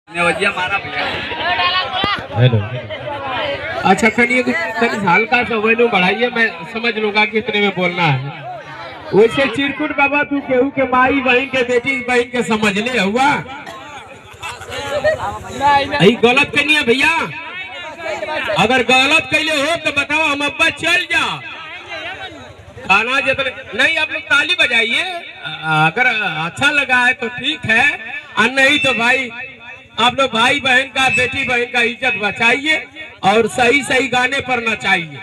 Hello. अच्छा कहीं हल्का सा वैल्यू बढ़ाइए, मैं समझ लूंगा कि इतने में बोलना है। वैसे चिरकुट बाबा तू केहू के माई बहन के बेटी बहन के समझ ले हुआ गलत करिए भैया। अगर गलत कैले हो तो बताओ, हम अब्बा चल जा खाना जितने नहीं। आप लोग ताली बजाइए, अगर अच्छा लगा है तो ठीक है, और नहीं तो भाई आप लोग भाई बहन का बेटी बहन का इज्जत बचाइए और सही सही गाने पर नचाइए।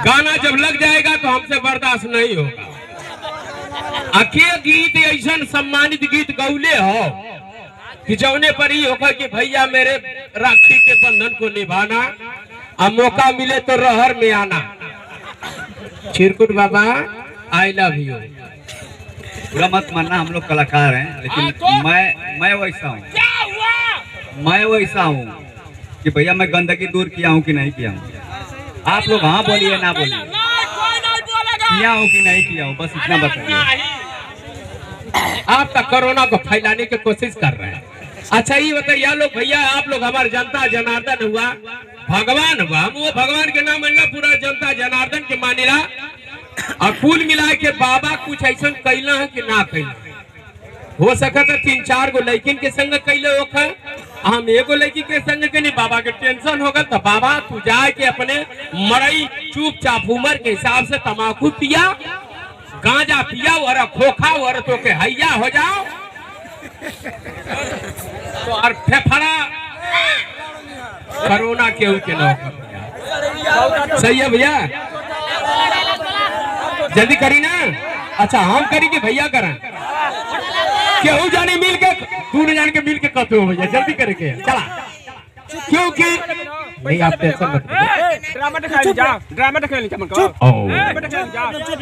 गाना जब लग जाएगा तो हमसे बर्दाश्त नहीं होगा। अके गीत ऐसा सम्मानित गीत गौले हो कि जौने पर ही होगा कि भैया मेरे राखी के बंधन को निभाना, और मौका मिले तो रहर में आना। चिरकुट बाबा आई लव यू। पूरा मत मानना, हम लोग कलाकार हैं, लेकिन मैं वैसा हूँ कि भैया मैं गंदगी दूर किया हूँ कि नहीं किया हूँ। आप लोग हाँ बोलिए ना बोलिए, किया हूँ कि नहीं किया हूँ, बस इतना बताइए। आप तक कोरोना को फैलाने की कोशिश कर रहे हैं। अच्छा ये बताइए लोग भैया, आप लोग हमारे जनता जनार्दन हुआ, भगवान हुआ, हम वो भगवान के नाम अल्लाह पूरा जनता जनार्दन के मानिला, और कुल मिला के बाबा कुछ ऐसा कैला है कि ना कैला हो सका था। 3-4 गो लड़किन के संग कैले होखा, हम एगो लड़की के संग के नहीं। बाबा के टेंशन होगा तो बाबा तू जाके अपने मरई चुपचाप उम्र के हिसाब से तमाकू पिया, गांजा पिया और खोखा और तो के हैया हो जाओ तो और फेफड़ा कोरोना के ना हो। सही है भैया, जल्दी करी ना। अच्छा हम करी कि भैया करें, केहू जाने मिल के तू न जान के मिल के कहते हो भैया जल्दी करके चला, क्योंकि नहीं आप टेंशन मत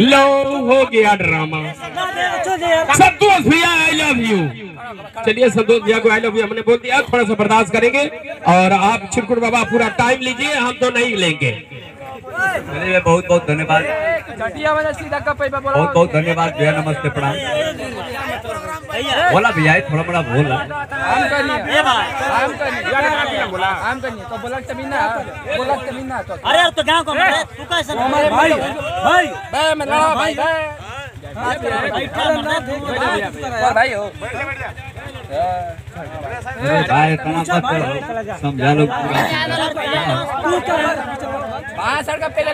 लो हो गया ड्रामा। संतोष भैया आई लव यू। चलिए संतोष भैया को आई लव यू हमने बोल दिया, थोड़ा सा बर्दाश्त करेंगे। और आप चिरकुट बाबा पूरा टाइम लीजिए, हम तो नहीं लेंगे। चलिए बहुत बहुत धन्यवाद, बहुत बहुत धन्यवाद भैया। नमस्ते प्रणाम। बोला भैया थोड़ा बड़ा बोला अरे तो गाँव का तू कैसे भाई भाई हो समझा लोग सड़क पे ले